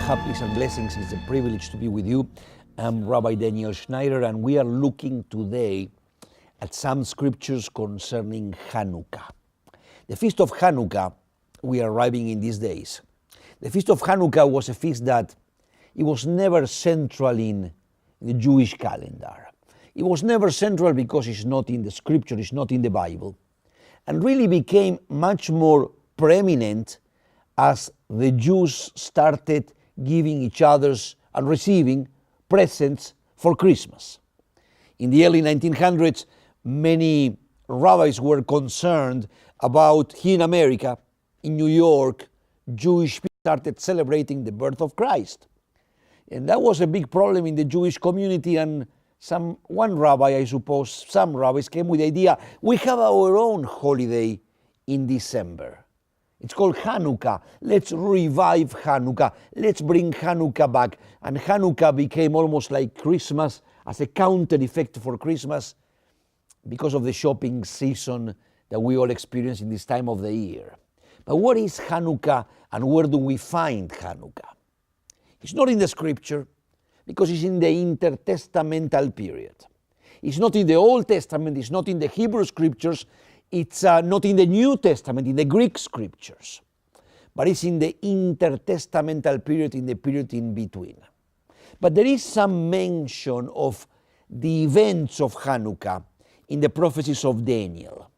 Happiness and blessings. It's a privilege to be with you. I'm Rabbi Daniel Schneider, and we are looking today at some scriptures concerning Hanukkah. The Feast of Hanukkah, we are arriving in these days. The Feast of Hanukkah was a feast that it was never central in the Jewish calendar. It was never central because it's not in the scripture, it's not in the Bible, and really became much more preeminent as the Jews started giving each other's and receiving presents for Christmas. In the early 1900s, many rabbis were concerned about here in America, in New York, Jewish people started celebrating the birth of Christ. And that was a big problem in the Jewish community, and one rabbi, I suppose, some rabbis came with the idea, we have our own holiday in December. It's called Hanukkah. Let's revive Hanukkah. Let's bring Hanukkah back. And Hanukkah became almost like Christmas as a counter effect for Christmas because of the shopping season that we all experience in this time of the year. But what is Hanukkah and where do we find Hanukkah? It's not in the scripture because it's in the intertestamental period. It's not in the Old Testament, it's not in the Hebrew scriptures, it's not in the New Testament, in the Greek scriptures, but it's in the intertestamental period, in the period in between. But there is some mention of the events of Hanukkah in the prophecies of Daniel.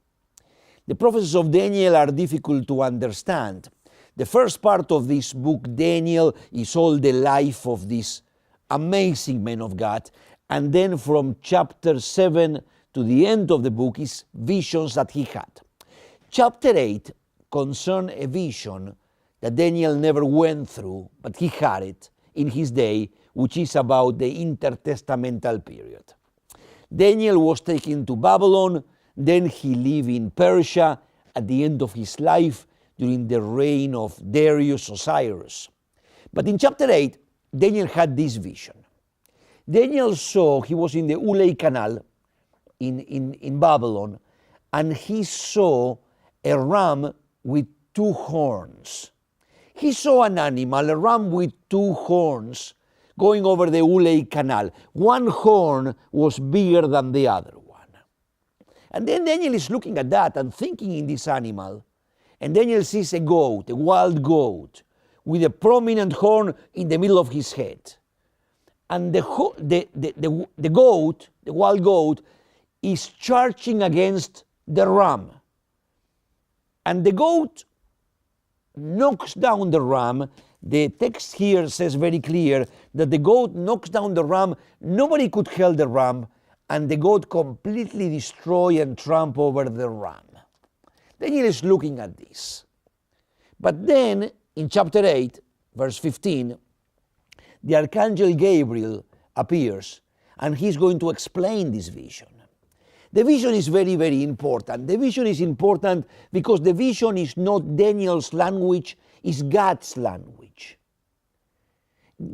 The prophecies of Daniel are difficult to understand. The first part of this book, Daniel, is all the life of this amazing man of God, and then from chapter 7 to the end of the book is visions that he had. Chapter 8 concerns a vision that Daniel never went through, but he had it in his day, which is about the intertestamental period. Daniel was taken to Babylon, then he lived in Persia at the end of his life during the reign of Darius or Cyrus. But in chapter 8, Daniel had this vision. Daniel saw, he was in the Ulei Canal, in Babylon, and he saw a ram with two horns. He saw an animal, a ram with two horns, going over the Ulei Canal. One horn was bigger than the other one. And then Daniel is looking at that and thinking in this animal, and Daniel sees a goat, a wild goat, with a prominent horn in the middle of his head. And the goat, the wild goat, is charging against the ram. And the goat knocks down the ram. The text here says very clear that the goat knocks down the ram. Nobody could help the ram, and the goat completely destroy and trample over the ram. Daniel is looking at this. But then, in chapter 8, verse 15, the archangel Gabriel appears, and he's going to explain this vision. The vision is very, very important. The vision is important because the vision is not Daniel's language, it's God's language.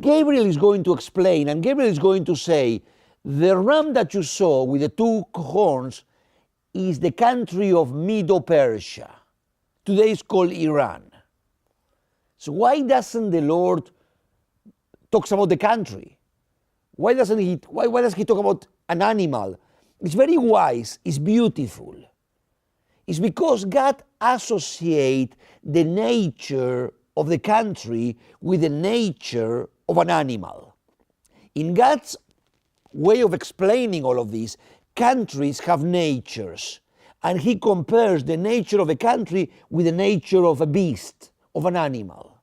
Gabriel is going to explain, and Gabriel is going to say, the ram that you saw with the two horns is the country of Medo-Persia. Today it's called Iran. So why doesn't the Lord talk about the country? Why does he talk about an animal? It's very wise, it's beautiful. It's because God associates the nature of the country with the nature of an animal. In God's way of explaining all of this, countries have natures, and he compares the nature of a country with the nature of a beast, of an animal.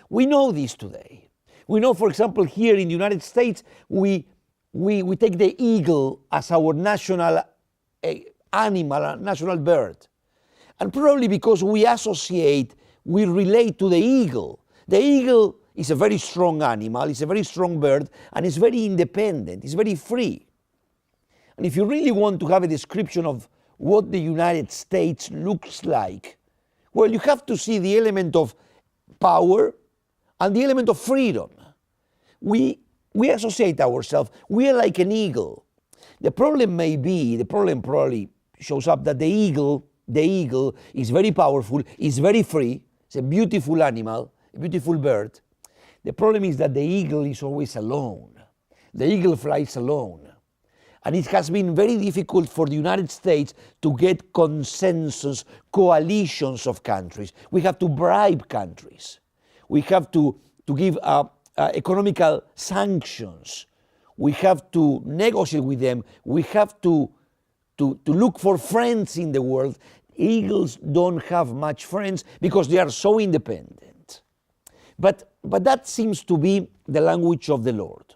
We know this today. We know, for example, here in the United States, we take the eagle as our national animal, national bird. And probably because we relate to the eagle. The eagle is a very strong animal, it's a very strong bird, and it's very independent, it's very free. And if you really want to have a description of what the United States looks like, well, you have to see the element of power and the element of freedom. We associate ourselves, we are like an eagle. The problem probably shows up that the eagle is very powerful, is very free, it's a beautiful animal, a beautiful bird. The problem is that the eagle is always alone. The eagle flies alone. And it has been very difficult for the United States to get consensus, coalitions of countries. We have to bribe countries. We have to give economical sanctions. We have to negotiate with them. We have to look for friends in the world. Eagles don't have much friends because they are so independent. But that seems to be the language of the Lord.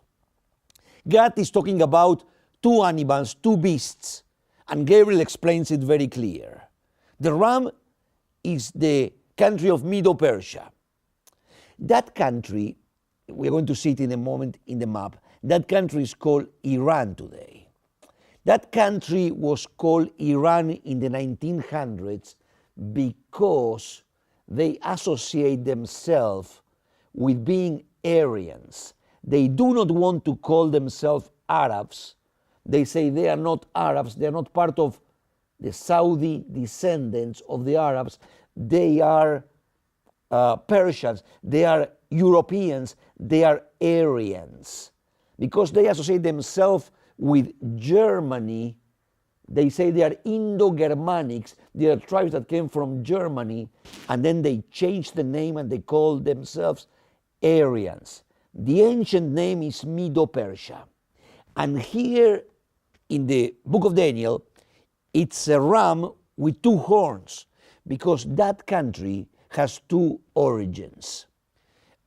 God is talking about two animals, two beasts, and Gabriel explains it very clear. The ram is the country of Medo-Persia. That country, we're going to see it in a moment in the map, that country is called Iran today. That country was called Iran in the 1900s because they associate themselves with being Aryans. They do not want to call themselves Arabs. They say they are not Arabs, they are not part of the Saudi descendants of the Arabs. They are Persians, they are Europeans, they are Aryans. Because they associate themselves with Germany, they say they are Indo-Germanics, they are tribes that came from Germany, and then they changed the name and they call themselves Aryans. The ancient name is Medo-Persia. And here in the book of Daniel, it's a ram with two horns, because that country has two origins.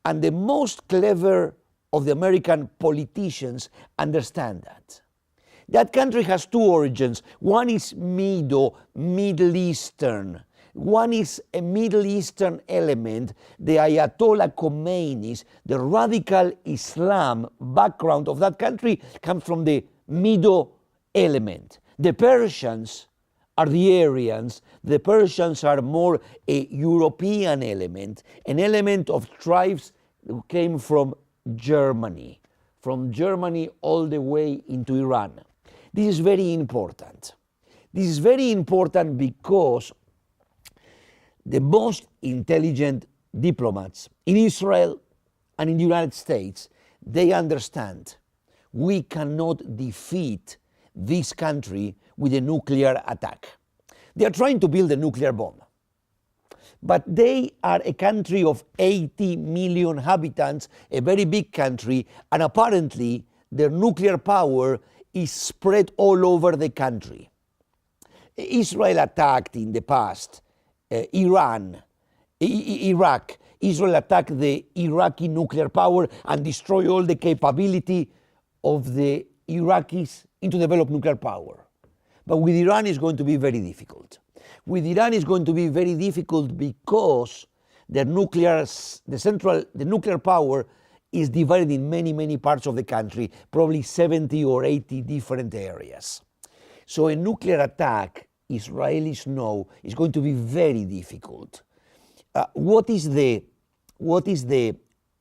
And the most clever of the American politicians understand that. That country has two origins. One is Medo, Middle Eastern. One is a Middle Eastern element, the Ayatollah Khomeini's, the radical Islam background of that country comes from the Medo element. The Persians are the Aryans. The Persians are more a European element, an element of tribes who came from Germany all the way into Iran. This is very important. This is very important because the most intelligent diplomats in Israel and in the United States, they understand we cannot defeat this country with a nuclear attack. They are trying to build a nuclear bomb. But they are a country of 80 million inhabitants, a very big country, and apparently their nuclear power is spread all over the country. Israel attacked in the past Iraq. Israel attacked the Iraqi nuclear power and destroyed all the capability of the Iraqis to develop nuclear power. But with Iran it's going to be very difficult. With Iran it's going to be very difficult because the nuclear power is divided in many, many parts of the country, probably 70 or 80 different areas. So a nuclear attack, Israelis know, is going to be very difficult. What is the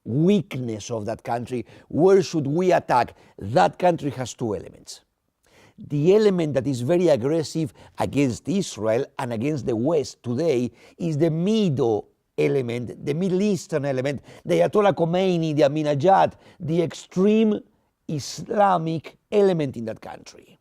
weakness of that country? Where should we attack? That country has two elements. The element that is very aggressive against Israel and against the West today is the Medo element, the Middle Eastern element, the Ayatollah Khomeini, the Ahmadinejad, the extreme Islamic element in that country.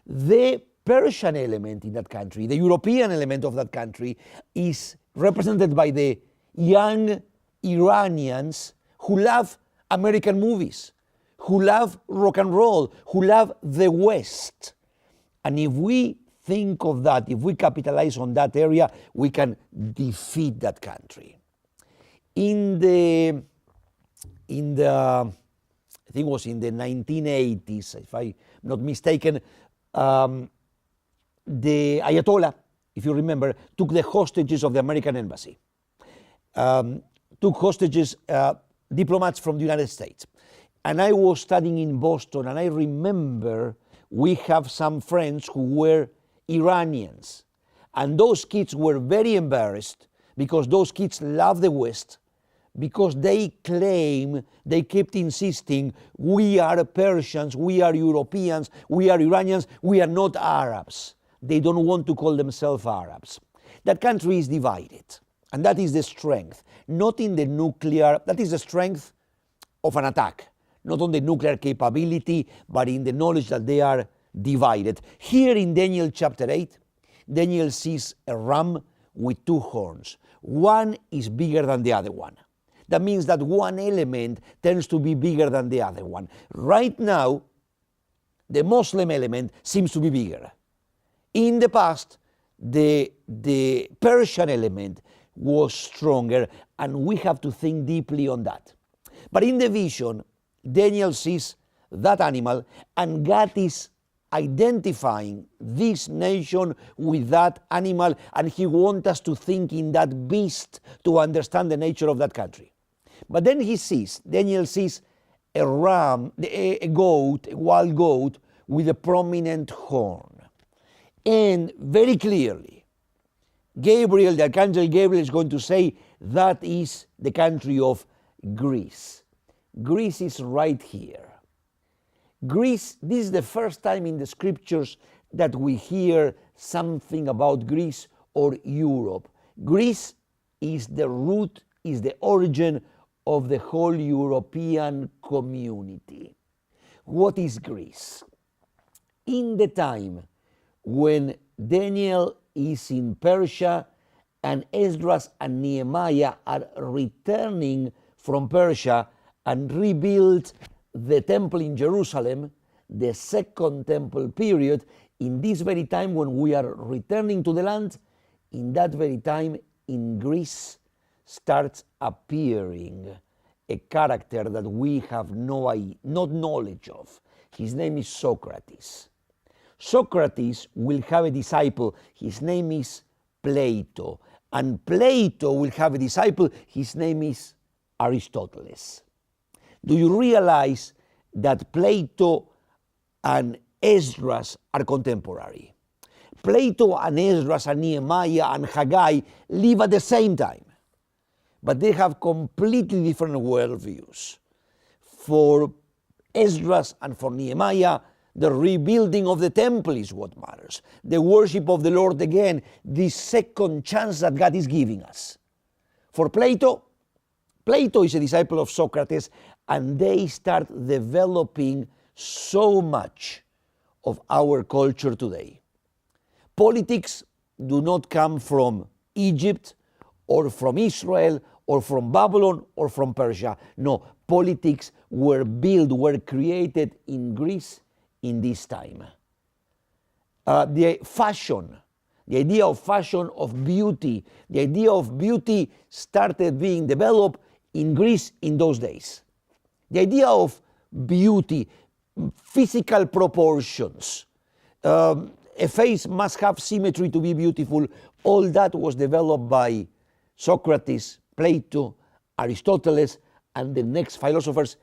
The Persian element in that country, the European element of that country, is represented by the young Iranians who love American movies, who love rock and roll, who love the West. And if we think of that, if we capitalize on that area, we can defeat that country. I think it was in the 1980s, if I'm not mistaken, the Ayatollah, if you remember, took the hostages of the American embassy, took hostages diplomats from the United States. And I was studying in Boston, and I remember we have some friends who were Iranians. And those kids were very embarrassed because those kids love the West, because they claim, they kept insisting, we are Persians, we are Europeans, we are Iranians, we are not Arabs. They don't want to call themselves Arabs. That country is divided, and that is the strength. Not in the nuclear, that is the strength of an attack, not on the nuclear capability, but in the knowledge that they are divided. Here in Daniel chapter 8, Daniel sees a ram with two horns. One is bigger than the other one. That means that one element tends to be bigger than the other one. Right now, the Muslim element seems to be bigger. In the past, the Persian element was stronger, and we have to think deeply on that. But in the vision, Daniel sees that animal, and God is identifying this nation with that animal, and he wants us to think in that beast to understand the nature of that country. But then Daniel sees a ram, a goat, a wild goat with a prominent horn. And very clearly, Gabriel, the archangel Gabriel, is going to say that is the country of Greece. Greece is right here. Greece, this is the first time in the scriptures that we hear something about Greece or Europe. Greece is the root, is the origin of the whole European community. What is Greece? In the time when Daniel is in Persia and Esdras and Nehemiah are returning from Persia and rebuild the temple in Jerusalem, the second temple period, in this very time when we are returning to the land, in that very time in Greece starts appearing a character that we have not knowledge of. His name is Socrates. Socrates will have a disciple, his name is Plato, and Plato will have a disciple, his name is Aristotle. Do you realize that Plato and Esdras are contemporary? Plato and Esdras and Nehemiah and Haggai live at the same time, but they have completely different worldviews. For Esdras and for Nehemiah, the rebuilding of the temple is what matters. The worship of the Lord again, this second chance that God is giving us. For Plato is a disciple of Socrates, and they start developing so much of our culture today. Politics do not come from Egypt or from Israel or from Babylon or from Persia. No, politics were created in Greece in this time. The idea of fashion, of beauty, the idea of beauty started being developed in Greece in those days. The idea of beauty, physical proportions, a face must have symmetry to be beautiful, all that was developed by Socrates, Plato, Aristotle, and the next philosophers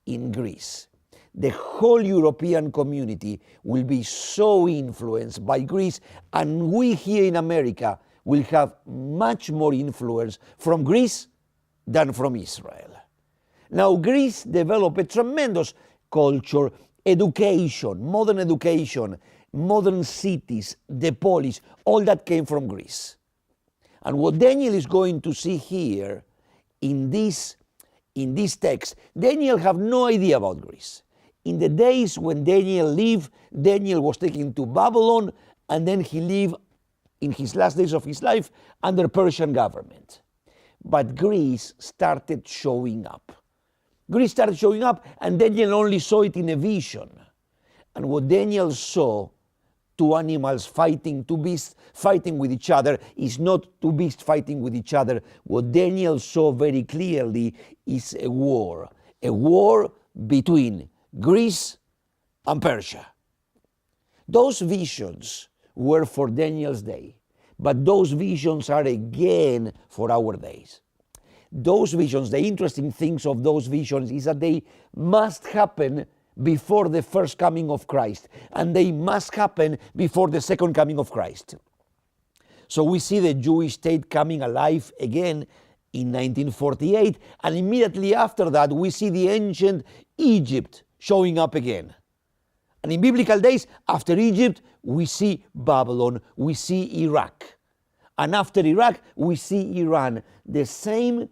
in Greece. The whole European community will be so influenced by Greece, and we here in America will have much more influence from Greece than from Israel. Now, Greece developed a tremendous culture, education, modern cities, the polis, all that came from Greece. And what Daniel is going to see here in this text, Daniel have no idea about Greece. In the days when Daniel lived, Daniel was taken to Babylon, and then he lived in his last days of his life under Persian government. But Greece started showing up. And Daniel only saw it in a vision. And what Daniel saw, two animals fighting, two beasts fighting with each other, is not two beasts fighting with each other. What Daniel saw very clearly is a war between Greece and Persia. Those visions were for Daniel's day, but those visions are again for our days. Those visions, the interesting things of those visions is that they must happen before the first coming of Christ, and they must happen before the second coming of Christ. So we see the Jewish state coming alive again in 1948, and immediately after that we see the ancient Egypt showing up again. And in biblical days, after Egypt, we see Babylon, we see Iraq. And after Iraq, we see Iran. The same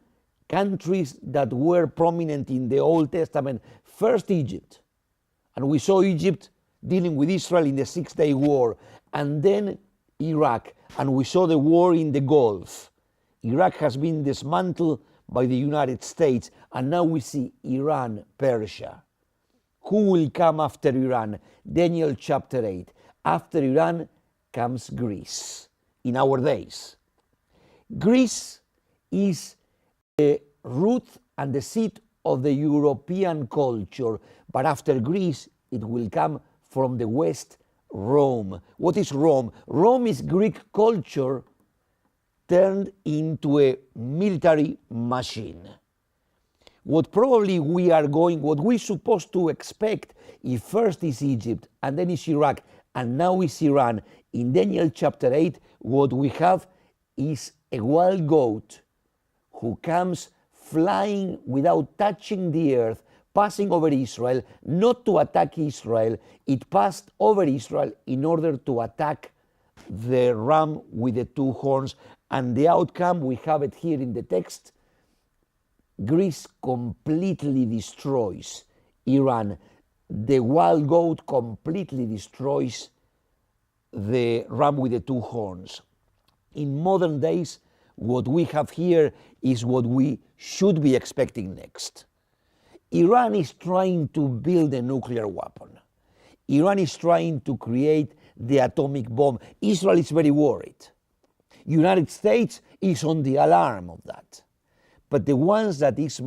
countries that were prominent in the Old Testament. First, Egypt. And we saw Egypt dealing with Israel in the 6-day war. And then Iraq. And we saw the war in the Gulf. Iraq has been dismantled by the United States. And now we see Iran, Persia. Who will come after Iran? Daniel chapter 8. After Iran comes Greece in our days. Greece is the root and the seat of the European culture, but after Greece it will come from the west, Rome. What is Rome? Rome is Greek culture turned into a military machine. What we're supposed to expect if first is Egypt and then is Iraq and now is Iran. In Daniel chapter 8, what we have is a wild goat who comes flying without touching the earth, passing over Israel, not to attack Israel. It passed over Israel in order to attack the ram with the two horns. And the outcome, we have it here in the text, Greece completely destroys Iran. The wild goat completely destroys the ram with the two horns. In modern days, what we have here is what we should be expecting next. Iran is trying to build a nuclear weapon. Iran is trying to create the atomic bomb. Israel is very worried. United States is on the alarm of that. But the ones that is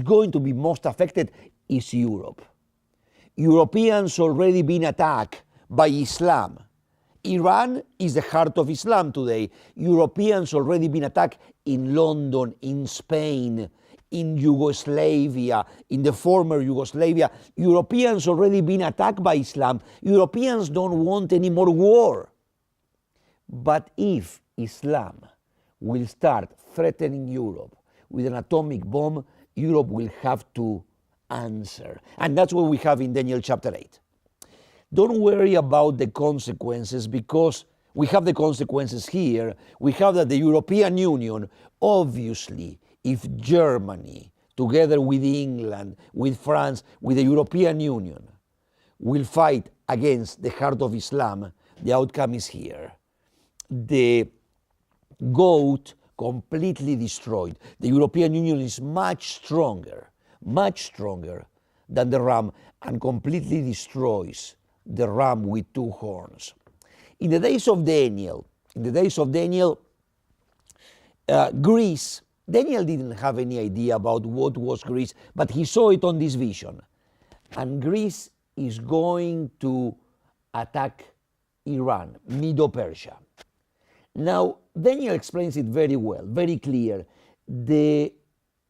going to be most affected is Europe. Europeans already been attacked by Islam. Iran is the heart of Islam today. Europeans already been attacked in London, in Spain, in Yugoslavia, in the former Yugoslavia. Europeans already been attacked by Islam. Europeans don't want any more war. But if Islam will start threatening Europe with an atomic bomb, Europe will have to answer. And that's what we have in Daniel chapter 8. Don't worry about the consequences, because we have the consequences here. We have that the European Union, obviously, if Germany, together with England, with France, with the European Union, will fight against the heart of Islam, the outcome is here. The goat completely destroyed. The European Union is much stronger than the ram, and completely destroys the ram with two horns. In the days of Daniel, Greece, Daniel didn't have any idea about what was Greece, but he saw it on this vision. And Greece is going to attack Iran, Medo-Persia. Now, Daniel explains it very well, very clear. The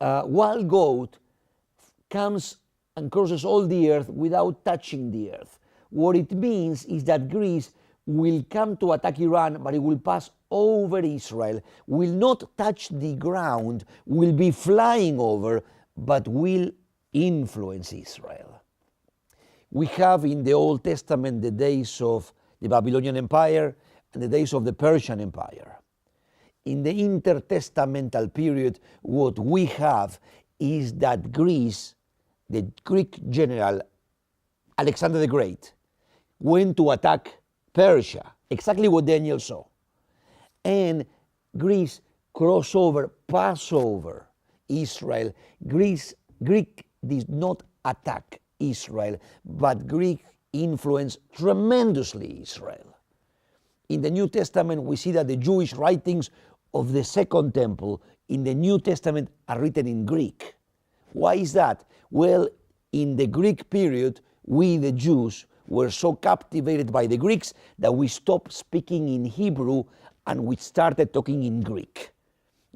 wild goat comes and crosses all the earth without touching the earth. What it means is that Greece will come to attack Iran, but it will pass over Israel, will not touch the ground, will be flying over, but will influence Israel. We have in the Old Testament the days of the Babylonian Empire and the days of the Persian Empire. In the intertestamental period, what we have is that Greece, the Greek general Alexander the Great, went to attack Persia, exactly what Daniel saw. And Greece crossed over, passed over Israel. Greek did not attack Israel, but Greek influenced tremendously Israel. In the New Testament, we see that the Jewish writings of the Second Temple in the New Testament are written in Greek. Why is that? Well, in the Greek period, we, the Jews, were so captivated by the Greeks that we stopped speaking in Hebrew and we started talking in Greek.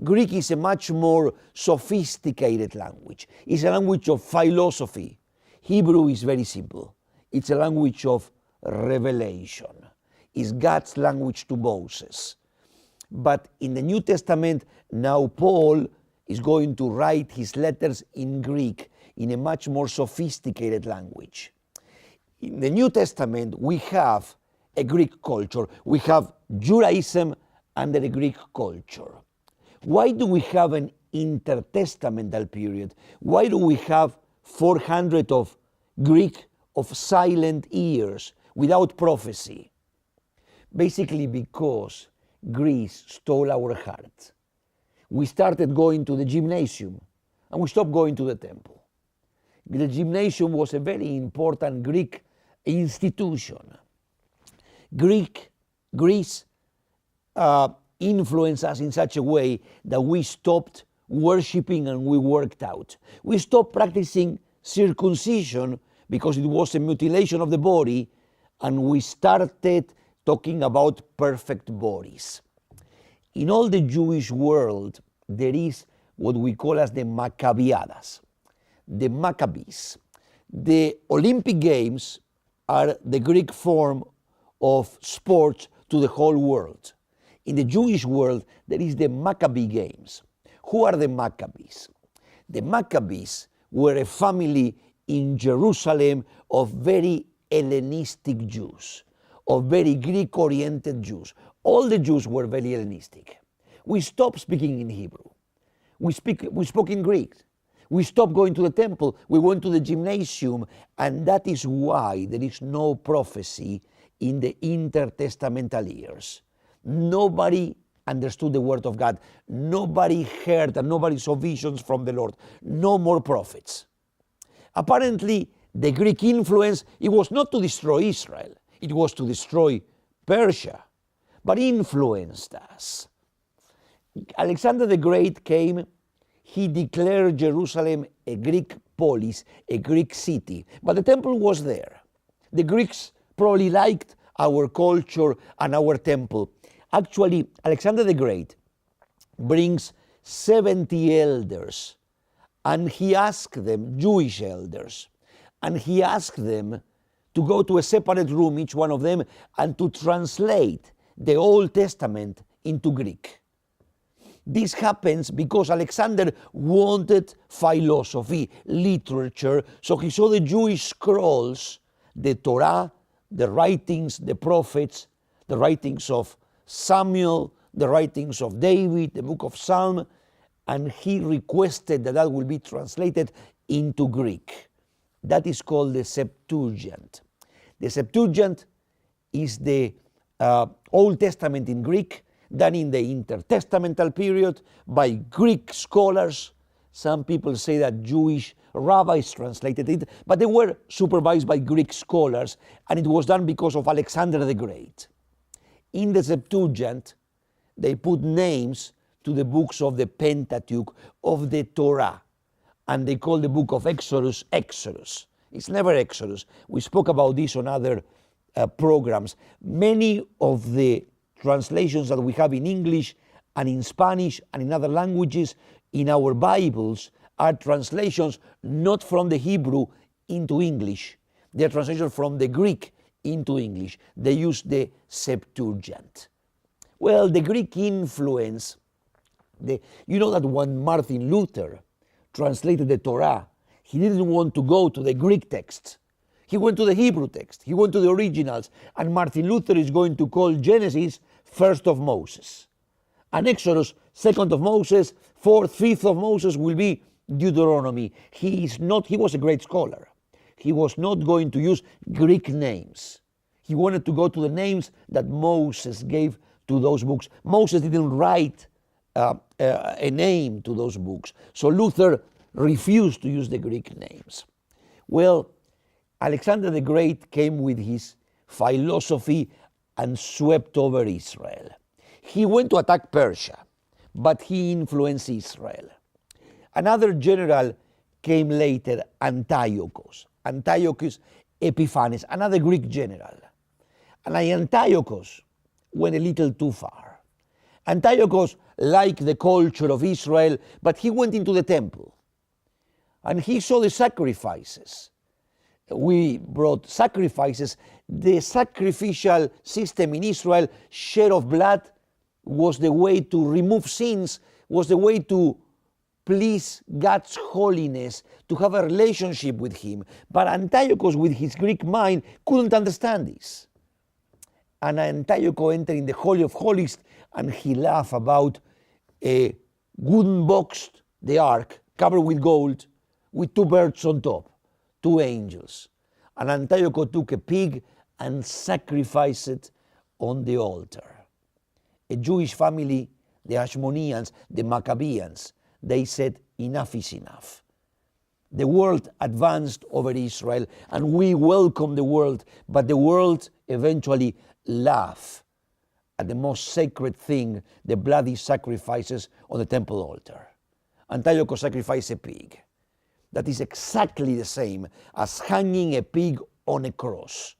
Greek is a much more sophisticated language. It's a language of philosophy. Hebrew is very simple. It's a language of revelation. It's God's language to Moses. But in the New Testament, now Paul is going to write his letters in Greek, in a much more sophisticated language. In the New Testament, we have a Greek culture. We have Judaism under the Greek culture. Why do we have an intertestamental period. Why do we have 400 of Greek of silent years without prophecy? Basically because Greece stole our heart. We started going to the gymnasium and we stopped going to the temple. The gymnasium was a very important Greek institution. Greece influenced us in such a way that we stopped worshiping and we worked out. We stopped practicing circumcision because it was a mutilation of the body, and we started talking about perfect bodies. In all the Jewish world, there is what we call as the Maccabiadas, the Maccabees. The Olympic Games are the Greek form of sports to the whole world. In the Jewish world, there is the Maccabee Games. Who are the Maccabees? The Maccabees were a family in Jerusalem of very Hellenistic Jews, of very Greek-oriented Jews. All the Jews were very Hellenistic. We stopped speaking in Hebrew. We spoke in Greek. We stopped going to the temple. We went to the gymnasium, and that is why there is no prophecy in the intertestamental years. Nobody understood the word of God. Nobody heard and nobody saw visions from the Lord. No more prophets. Apparently, the Greek influence, it was not to destroy Israel. It was to destroy Persia, but influenced us. Alexander the Great came. He declared Jerusalem a Greek polis, a Greek city, but the temple was there. The Greeks probably liked our culture and our temple. Actually, Alexander the Great brings 70 elders, and he asked them, Jewish elders, and he asked them to go to a separate room, each one of them, and to translate the Old Testament into Greek. This happens because Alexander wanted philosophy, literature, so he saw the Jewish scrolls, the Torah, the writings, the prophets, the writings of Samuel, the writings of David, the book of Psalm, and he requested that that will be translated into Greek. That is called the Septuagint. The Septuagint is the Old Testament in Greek, done in the intertestamental period by Greek scholars. Some people say that Jewish rabbis translated it, but they were supervised by Greek scholars, and it was done because of Alexander the Great. In the Septuagint, they put names to the books of the Pentateuch, of the Torah, and they call the book of Exodus, Exodus. It's never Exodus. We spoke about this on other programs. Many of the translations that we have in English and in Spanish and in other languages in our Bibles are translations not from the Hebrew into English. They are translations from the Greek into English. They use the Septuagint. Well, the Greek influence, you know that when Martin Luther translated the Torah, he didn't want to go to the Greek text. He went to the Hebrew text. He went to the originals. And Martin Luther is going to call Genesis first of Moses. And Exodus, second of Moses, fourth, fifth of Moses will be Deuteronomy. He was a great scholar. He was not going to use Greek names. He wanted to go to the names that Moses gave to those books. Moses didn't write a name to those books. So Luther refused to use the Greek names. Well, Alexander the Great came with his philosophy and swept over Israel. He went to attack Persia, but he influenced Israel. Another general came later, Antiochus. Antiochus Epiphanes, another Greek general. And Antiochus went a little too far. Antiochus liked the culture of Israel, but he went into the temple. And he saw the sacrifices. We brought sacrifices. The sacrificial system in Israel, shed of blood, was the way to remove sins, was the way to please God's holiness, to have a relationship with Him. But Antiochus, with his Greek mind, couldn't understand this. And Antiochus entered in the Holy of Holies, and he laughed about a wooden box the ark covered with gold, with two birds on top, two angels. And Antiochus took a pig and sacrificed it on the altar. A Jewish family, the Hashmoneans, the Maccabeans, they said, enough is enough. The world advanced over Israel, and we welcome the world, but the world eventually laughed at the most sacred thing, the bloody sacrifices on the temple altar. Antiochus sacrificed a pig. That is exactly the same as hanging a pig on a cross.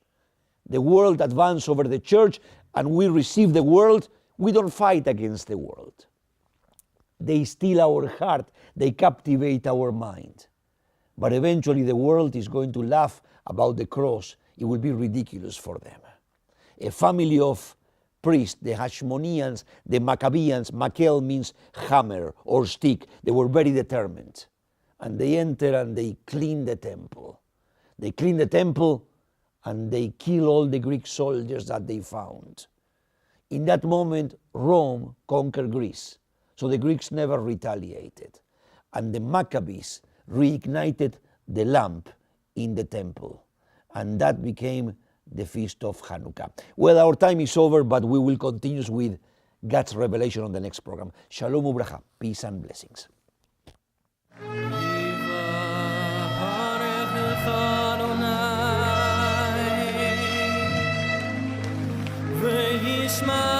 The world advanced over the church, and we receive the world. We don't fight against the world. They steal our heart, they captivate our mind. But eventually the world is going to laugh about the cross. It will be ridiculous for them. A family of priests, the Hashmoneans, the Maccabeans, Makel means hammer or stick. They were very determined. And they enter and they clean the temple. They clean the temple and they kill all the Greek soldiers that they found. In that moment, Rome conquered Greece. So the Greeks never retaliated. And the Maccabees reignited the lamp in the temple. And that became the Feast of Hanukkah. Well, our time is over, but we will continue with God's revelation on the next program. Shalom ubracha, peace and blessings. Smile.